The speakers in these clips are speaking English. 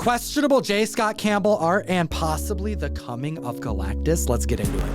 questionable J. Scott Campbell art, and possibly the coming of Galactus. Let's get into it.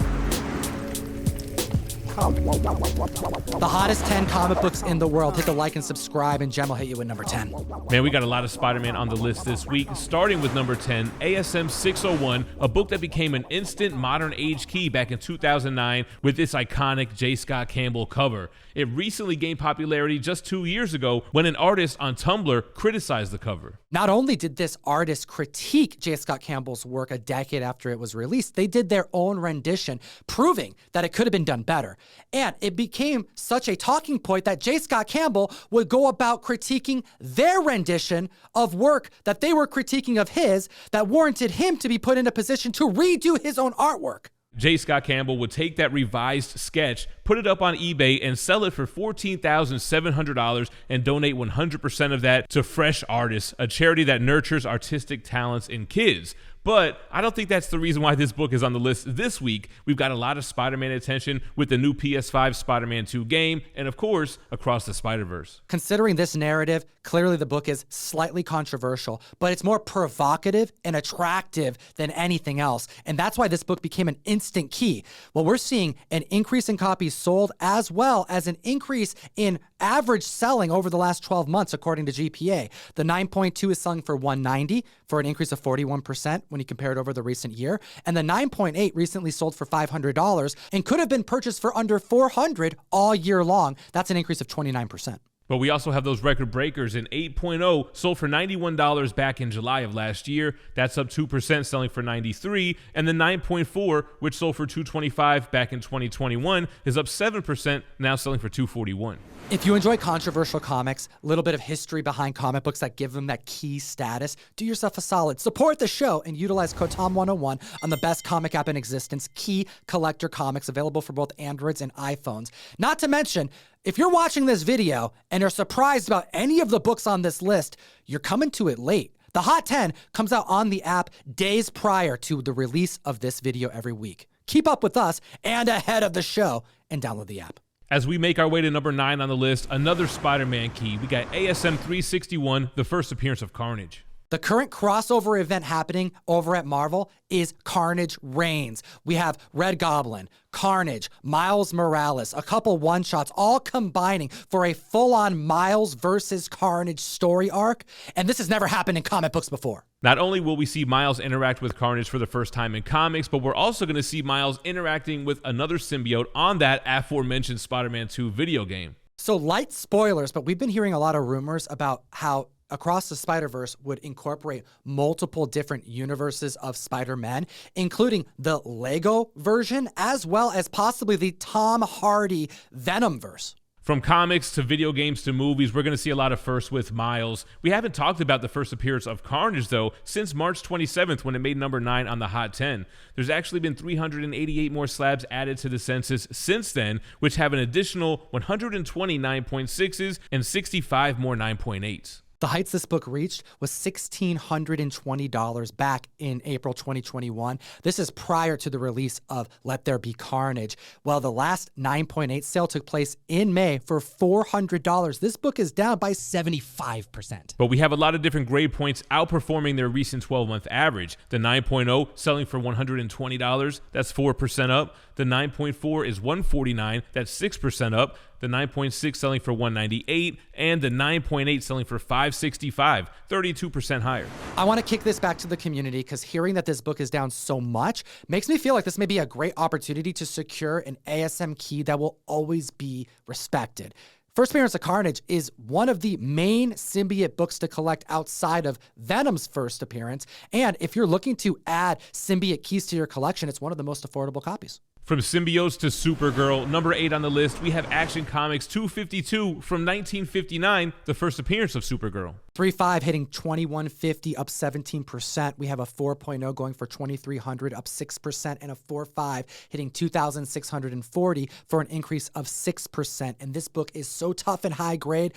The hottest 10 comic books in the world. Hit the like and subscribe, and Jem will hit you with number 10. Man, we got a lot of Spider-Man on the list this week, starting with number 10, ASM 601, a book that became an instant modern age key back in 2009 with its iconic J. Scott Campbell cover. It recently gained popularity just 2 years ago when an artist on Tumblr criticized the cover. Not only did this artist critique J. Scott Campbell's work a decade after it was released, they did their own rendition, proving that it could have been done better. And it became such a talking point that J. Scott Campbell would go about critiquing their rendition of work that they were critiquing of his, that warranted him to be put in a position to redo his own artwork. J. Scott Campbell would take that revised sketch, put it up on eBay, and sell it for $14,700 and donate 100% of that to Fresh Artists, a charity that nurtures artistic talents in kids. But I don't think that's the reason why this book is on the list this week. We've got a lot of Spider-Man attention with the new PS5 Spider-Man 2 game, and of course, Across the Spider-Verse. Considering this narrative, clearly the book is slightly controversial, but it's more provocative and attractive than anything else. And that's why this book became an instant key. Well, we're seeing an increase in copies sold as well as an increase in average selling over the last 12 months, according to GPA. The 9.2 is selling for $190 for an increase of 41% when you compare it over the recent year. And the 9.8 recently sold for $500 and could have been purchased for under $400 all year long. That's an increase of 29%. But we also have those record breakers. An 8.0 sold for $91 back in July of last year. That's up 2%, selling for $93. And the 9.4, which sold for $225 back in 2021, is up 7%, now selling for $241. If you enjoy controversial comics, a little bit of history behind comic books that give them that key status, do yourself a solid. Support the show and utilize code TOM101 on the best comic app in existence, Key Collector Comics, available for both Androids and iPhones. Not to mention, if you're watching this video and are surprised about any of the books on this list, you're coming to it late. The Hot 10 comes out on the app days prior to the release of this video every week. Keep up with us and ahead of the show and download the app. As we make our way to number 9 on the list, another Spider-Man key. We got ASM 361, the first appearance of Carnage. The current crossover event happening over at Marvel is Carnage Reigns. We have Red Goblin, Carnage, Miles Morales, a couple one-shots, all combining for a full-on Miles versus Carnage story arc. And this has never happened in comic books before. Not only will we see Miles interact with Carnage for the first time in comics, but we're also going to see Miles interacting with another symbiote on that aforementioned Spider-Man 2 video game. So light spoilers, but we've been hearing a lot of rumors about how Across the Spider-Verse would incorporate multiple different universes of Spider-Man, including the Lego version, as well as possibly the Tom Hardy Venomverse. From comics to video games to movies, we're going to see a lot of firsts with Miles. We haven't talked about the first appearance of Carnage, though, since March 27th when it made number 9 on the Hot 10. There's actually been 388 more slabs added to the census since then, which have an additional 120 9.6s and 65 more 9.8s. The heights this book reached was $1,620 back in April 2021. This is prior to the release of Let There Be Carnage. Well, the last 9.8 sale took place in May for $400. This book is down by 75%. But we have a lot of different grade points outperforming their recent 12-month average. The 9.0 selling for $120, that's 4% up. The 9.4 is $149, that's 6% up. The 9.6 selling for $198, and the 9.8 selling for $565, 32% higher. I want to kick this back to the community because hearing that this book is down so much makes me feel like this may be a great opportunity to secure an ASM key that will always be respected. First Appearance of Carnage is one of the main symbiote books to collect outside of Venom's first appearance, and if you're looking to add symbiote keys to your collection, it's one of the most affordable copies. From symbiotes to Supergirl, number 8 on the list, we have Action Comics 252 from 1959, the first appearance of Supergirl. 3.5 hitting 2150, up 17%. We have a 4.0 going for 2300, up 6%, and a 4.5 hitting 2640 for an increase of 6%. And this book is so tough and high grade,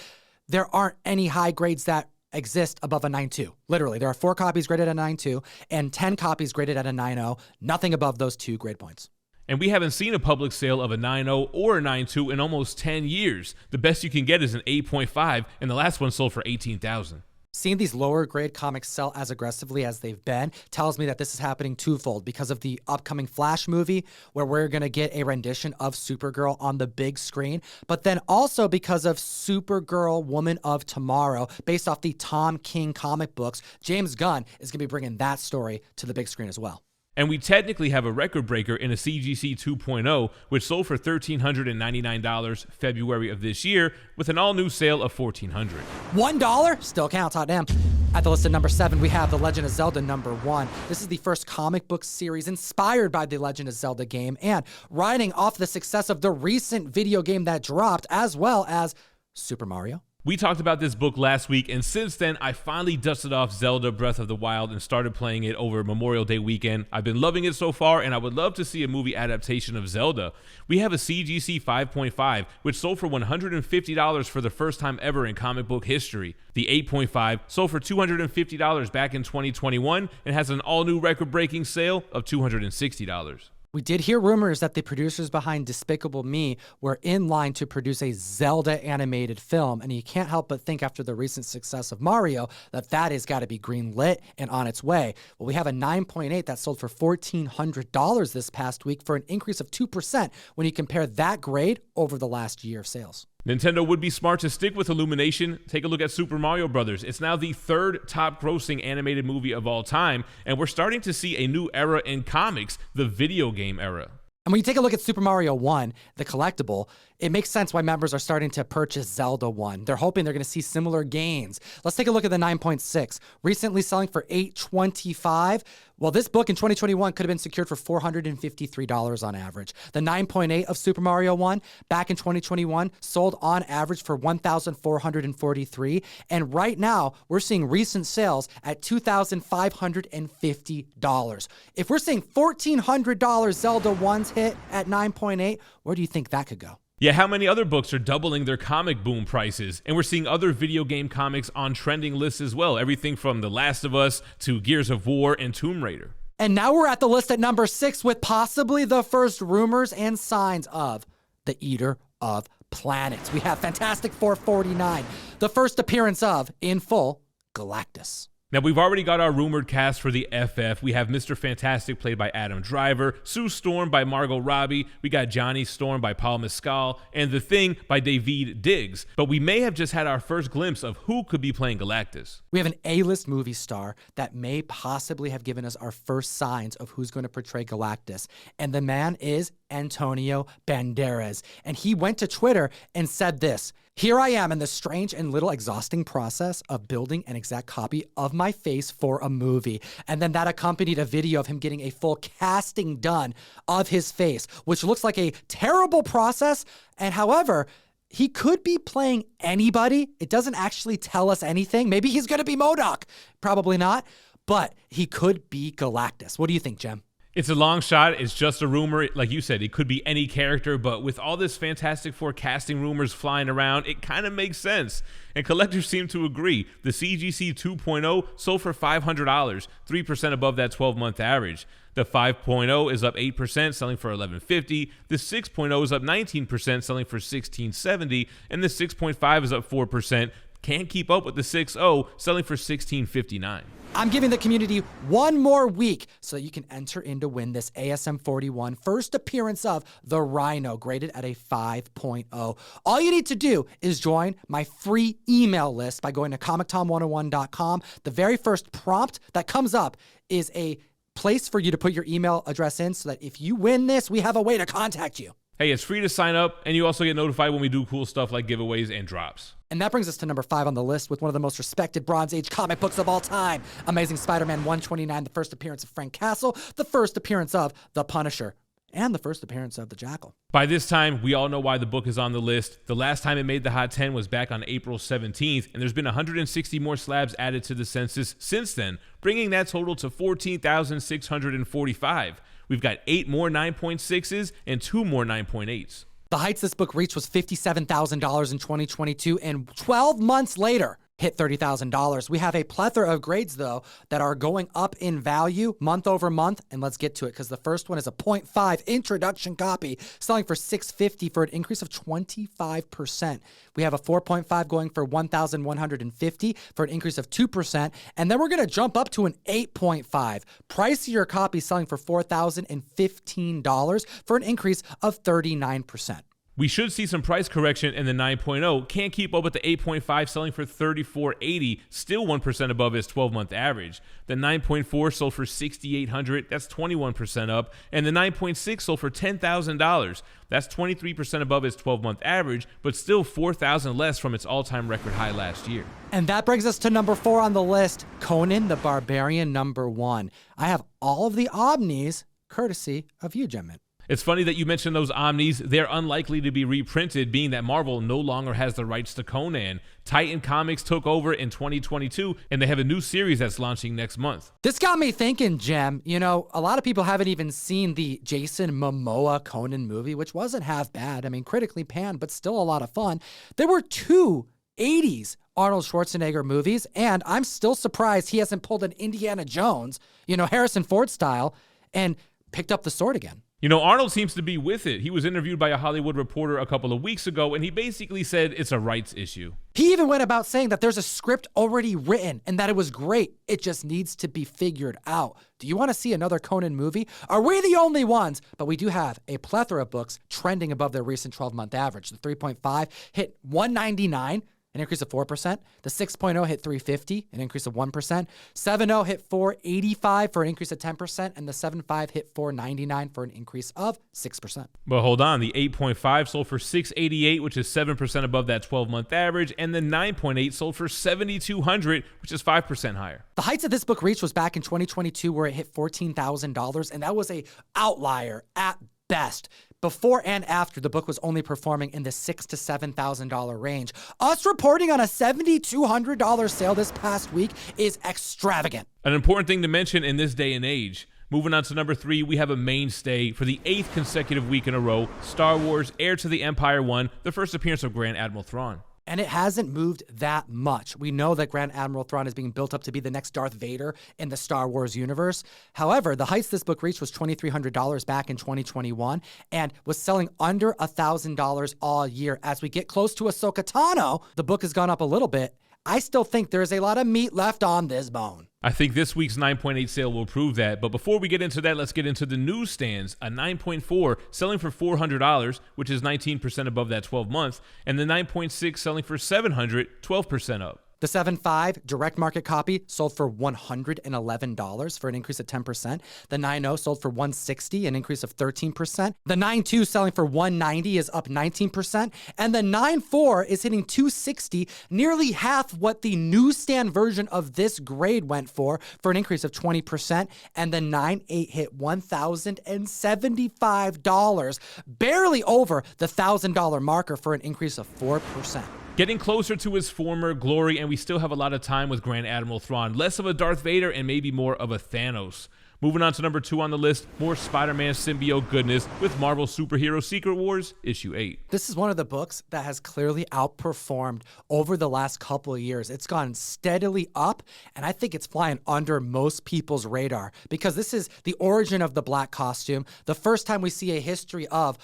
there aren't any high grades that exist above a 9.2. Literally, there are 4 copies graded at a 9.2 and 10 copies graded at a 9.0. Nothing above those 2 grade points. And we haven't seen a public sale of a 9.0 or a 9.2 in almost 10 years. The best you can get is an 8.5, and the last one sold for $18,000. Seeing these lower grade comics sell as aggressively as they've been tells me that this is happening twofold because of the upcoming Flash movie, where we're going to get a rendition of Supergirl on the big screen, but then also because of Supergirl Woman of Tomorrow, based off the Tom King comic books. James Gunn is going to be bringing that story to the big screen as well. And we technically have a record breaker in a CGC 2.0, which sold for $1,399 February of this year, with an all-new sale of $1,400. $1 still counts, hot damn. At the list at number 7, we have The Legend of Zelda #1. This is the first comic book series inspired by the Legend of Zelda game and riding off the success of the recent video game that dropped, as well as Super Mario. We talked about this book last week, and since then, I finally dusted off Zelda Breath of the Wild and started playing it over Memorial Day weekend. I've been loving it so far, and I would love to see a movie adaptation of Zelda. We have a CGC 5.5, which sold for $150 for the first time ever in comic book history. The 8.5 sold for $250 back in 2021 and has an all-new record-breaking sale of $260. We did hear rumors that the producers behind Despicable Me were in line to produce a Zelda animated film, and you can't help but think after the recent success of Mario that that has got to be greenlit and on its way. Well, we have a 9.8 that sold for $1,400 this past week for an increase of 2% when you compare that grade over the last year of sales. Nintendo would be smart to stick with Illumination. Take a look at Super Mario Bros. It's now the third top grossing animated movie of all time, and we're starting to see a new era in comics, the video game era. And when you take a look at Super Mario 1, the collectible, it makes sense why members are starting to purchase Zelda 1. They're hoping they're going to see similar gains. Let's take a look at the 9.6. Recently selling for $825. Well, this book in 2021 could have been secured for $453 on average. The 9.8 of Super Mario 1 back in 2021 sold on average for $1,443. And right now, we're seeing recent sales at $2,550. If we're seeing $1,400 Zelda 1's hit at 9.8, where do you think that could go? Yeah, how many other books are doubling their comic boom prices? And we're seeing other video game comics on trending lists as well. Everything from The Last of Us to Gears of War and Tomb Raider. And now we're at the list at number 6 with possibly the first rumors and signs of the Eater of Planets. We have Fantastic Four 49, the first appearance of, in full, Galactus. Now, we've already got our rumored cast for the FF. We have Mr. Fantastic played by Adam Driver, Sue Storm by Margot Robbie, we got Johnny Storm by Paul Mescal, and The Thing by Daveed Diggs. But we may have just had our first glimpse of who could be playing Galactus. We have an A-list movie star that may possibly have given us our first signs of who's going to portray Galactus. And the man is Antonio Banderas. And he went to Twitter and said this: "Here I am in the strange and little exhausting process of building an exact copy of my face for a movie." And then that accompanied a video of him getting a full casting done of his face, which looks like a terrible process. And however, he could be playing anybody. It doesn't actually tell us anything. Maybe he's going to be MODOK. Probably not. But he could be Galactus. What do you think, Jem? It's a long shot. It's just a rumor. Like you said, it could be any character, but with all this Fantastic Four casting rumors flying around, it kind of makes sense. And collectors seem to agree. The CGC 2.0 sold for $500, 3% above that 12-month average. The 5.0 is up 8%, selling for $1,150. The 6.0 is up 19%, selling for $1,670. And the 6.5 is up 4%. Can't keep up with the 6.0, selling for $1,659. I'm giving the community one more week so that you can enter in to win this ASM 41 first appearance of the Rhino, graded at a 5.0. All you need to do is join my free email list by going to comictom101.com. The very first prompt that comes up is a place for you to put your email address in so that if you win this, we have a way to contact you. Hey, it's free to sign up, and you also get notified when we do cool stuff like giveaways and drops. And that brings us to number 5 on the list with one of the most respected Bronze Age comic books of all time. Amazing Spider-Man 129, the first appearance of Frank Castle, the first appearance of the Punisher, and the first appearance of the Jackal. By this time, we all know why the book is on the list. The last time it made the Hot 10 was back on April 17th, and there's been 160 more slabs added to the census since then, bringing that total to 14,645. We've got 8 more 9.6s and 2 more 9.8s. The heights this book reached was $57,000 in 2022, and 12 months later, hit $30,000. We have a plethora of grades, though, that are going up in value month over month. And let's get to it, because the first one is a 0.5 introduction copy selling for $650 for an increase of 25%. We have a 4.5 going for $1,150 for an increase of 2%. And then we're going to jump up to an 8.5 pricier copy selling for $4,015 for an increase of 39%. We should see some price correction in the 9.0. Can't keep up with the 8.5 selling for $34.80, still 1% above its 12-month average. The 9.4 sold for $6,800, that's 21% up, and the 9.6 sold for $10,000. That's 23% above its 12-month average, but still $4,000 less from its all-time record high last year. And that brings us to number 4 on the list, Conan the Barbarian, number 1. I have all of the omnis courtesy of you, Gemmin. It's funny that you mentioned those omnis. They're unlikely to be reprinted, being that Marvel no longer has the rights to Conan. Titan Comics took over in 2022, and they have a new series that's launching next month. This got me thinking, Jem. You know, a lot of people haven't even seen the Jason Momoa Conan movie, which wasn't half bad. I mean, critically panned, but still a lot of fun. There were 2 80s Arnold Schwarzenegger movies, and I'm still surprised he hasn't pulled an Indiana Jones, Harrison Ford style, and picked up the sword again. Arnold seems to be with it. He was interviewed by a Hollywood Reporter a couple of weeks ago, and he basically said it's a rights issue. He even went about saying that there's a script already written and that it was great. It just needs to be figured out. Do you want to see another Conan movie? Are we the only ones? But we do have a plethora of books trending above their recent 12-month average. The 3.5 hit $199. An increase of 4%. The 6.0 hit $350, an increase of 1%. 7.0 hit $485 for an increase of 10%, and the 7.5 hit $499 for an increase of 6%. But hold on, the 8.5 sold for $688, which is 7% above that 12-month average, and the 9.8 sold for $7,200, which is 5% higher. The heights of this book reached was back in 2022, where it hit $14,000, and that was a outlier at best. Before and after, the book was only performing in the $6,000 to $7,000 range. Us reporting on a $7,200 sale this past week is extravagant. An important thing to mention in this day and age. Moving on to number 3, we have a mainstay for the 8th consecutive week in a row, Star Wars Heir to the Empire 1, the first appearance of Grand Admiral Thrawn. And it hasn't moved that much. We know that Grand Admiral Thrawn is being built up to be the next Darth Vader in the Star Wars universe. However, the heights this book reached was $2,300 back in 2021 and was selling under $1,000 all year. As we get close to Ahsoka Tano, the book has gone up a little bit. I still think there's a lot of meat left on this bone. I think this week's 9.8 sale will prove that, but before we get into that, let's get into the newsstands. A 9.4 selling for $400, which is 19% above that 12 months, and the 9.6 selling for $700, 12% up. The 7.5 direct market copy sold for $111 for an increase of 10%. The 9.0 sold for $160, an increase of 13%. The 9.2 selling for $190 is up 19%. And the 9.4 is hitting $260, nearly half what the newsstand version of this grade went for an increase of 20%. And the 9.8 hit $1,075, barely over the $1,000 marker for an increase of 4%. Getting closer to his former glory, and we still have a lot of time with Grand Admiral Thrawn. Less of a Darth Vader and maybe more of a Thanos. Moving on to number 2 on the list, more Spider-Man symbiote goodness with Marvel Superhero Secret Wars, issue 8. This is one of the books that has clearly outperformed over the last couple of years. It's gone steadily up, and I think it's flying under most people's radar because this is the origin of the black costume, the first time we see a history of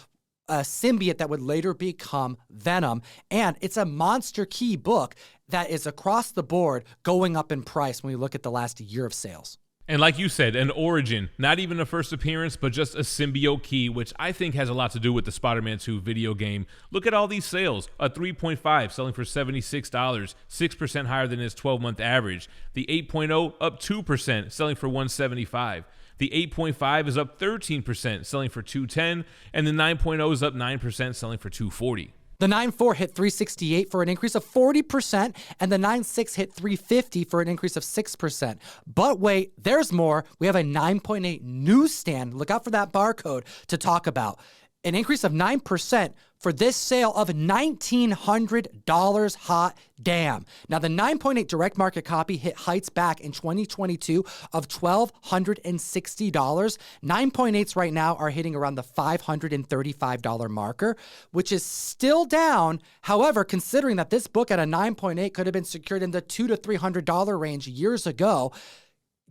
a symbiote that would later become Venom. And it's a monster key book that is across the board going up in price when we look at the last year of sales. And like you said, an origin, not even a first appearance, but just a symbiote key, which I think has a lot to do with the Spider-Man 2 video game. Look at all these sales. A 3.5 selling for $76, 6% higher than its 12-month average. The 8.0 up 2%, selling for $175. The 8.5 is up 13%, selling for $210, and the 9.0 is up 9%, selling for $240. The 9.4 hit $368 for an increase of 40%, and the 9.6 hit $350 for an increase of 6%. But wait, there's more. We have a 9.8 newsstand. Look out for that barcode to talk about. an increase of 9% for this sale of $1,900. Hot damn. Now, the 9.8 direct market copy hit heights back in 2022 of $1,260. 9.8s right now are hitting around the $535 marker, which is still down. However, considering that this book at a 9.8 could have been secured in the $200 to $300 range years ago,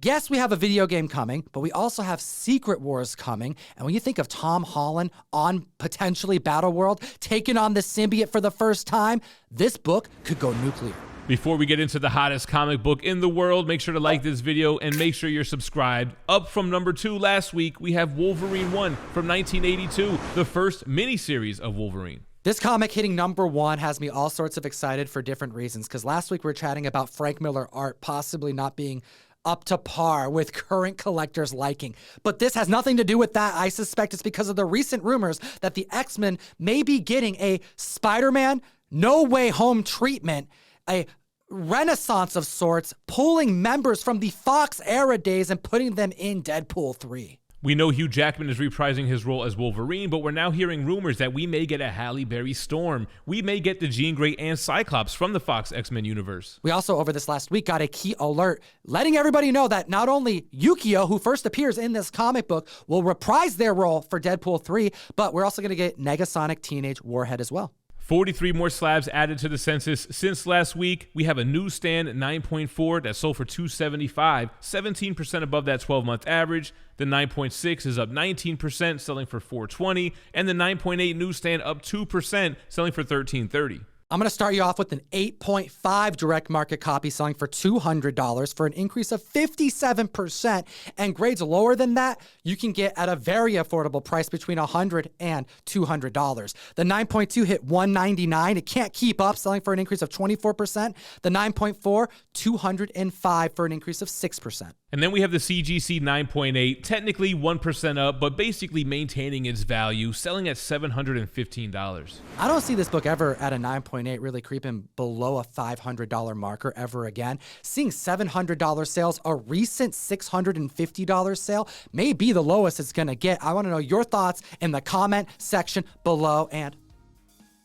yes, we have a video game coming, but we also have Secret Wars coming. And when you think of Tom Holland on potentially Battleworld, taking on the symbiote for the first time, this book could go nuclear. Before we get into the hottest comic book in the world, make sure to like this video and make sure you're subscribed. Up from number 2 last week, we have Wolverine 1 from 1982, the first miniseries of Wolverine. This comic hitting number 1 has me all sorts of excited for different reasons, because last week we were chatting about Frank Miller art possibly not being up to par with current collectors' liking. But this has nothing to do with that. I suspect it's because of the recent rumors that the X-Men may be getting a Spider-Man No Way Home treatment, a renaissance of sorts, pulling members from the Fox era days and putting them in Deadpool 3. We know Hugh Jackman is reprising his role as Wolverine, but we're now hearing rumors that we may get a Halle Berry Storm. We may get the Jean Grey and Cyclops from the Fox X-Men universe. We also, over this last week, got a key alert letting everybody know that not only Yukio, who first appears in this comic book, will reprise their role for Deadpool 3, but we're also going to get Negasonic Teenage Warhead as well. 43 more slabs added to the census since last week. We have a newsstand 9.4 that sold for $275, 17% above that 12-month average. The 9.6 is up 19%, selling for $420, and the 9.8 newsstand up 2%, selling for $1330. I'm going to start you off with an 8.5 direct market copy selling for $200 for an increase of 57%. And grades lower than that, you can get at a very affordable price between $100 and $200. The 9.2 hit $199. It can't keep up, selling for an increase of 24%. The 9.4, $205 for an increase of 6%. And then we have the CGC 9.8, technically 1% up, but basically maintaining its value, selling at $715. I don't see this book ever at a 9.8 really creeping below a $500 marker ever again. Seeing $700 sales, a recent $650 sale, may be the lowest it's going to get. I want to know your thoughts in the comment section below. And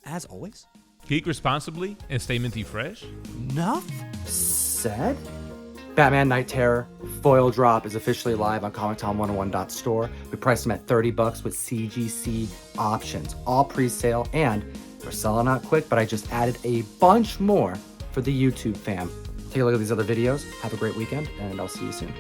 as always, geek responsibly and stay minty fresh. Enough said. Batman Night Terror foil drop is officially live on ComicTown101.store. We priced them at $30 with CGC options, all pre-sale, and we're selling out quick, but I just added a bunch more for the YouTube fam. Take a look at these other videos. Have a great weekend, and I'll see you soon.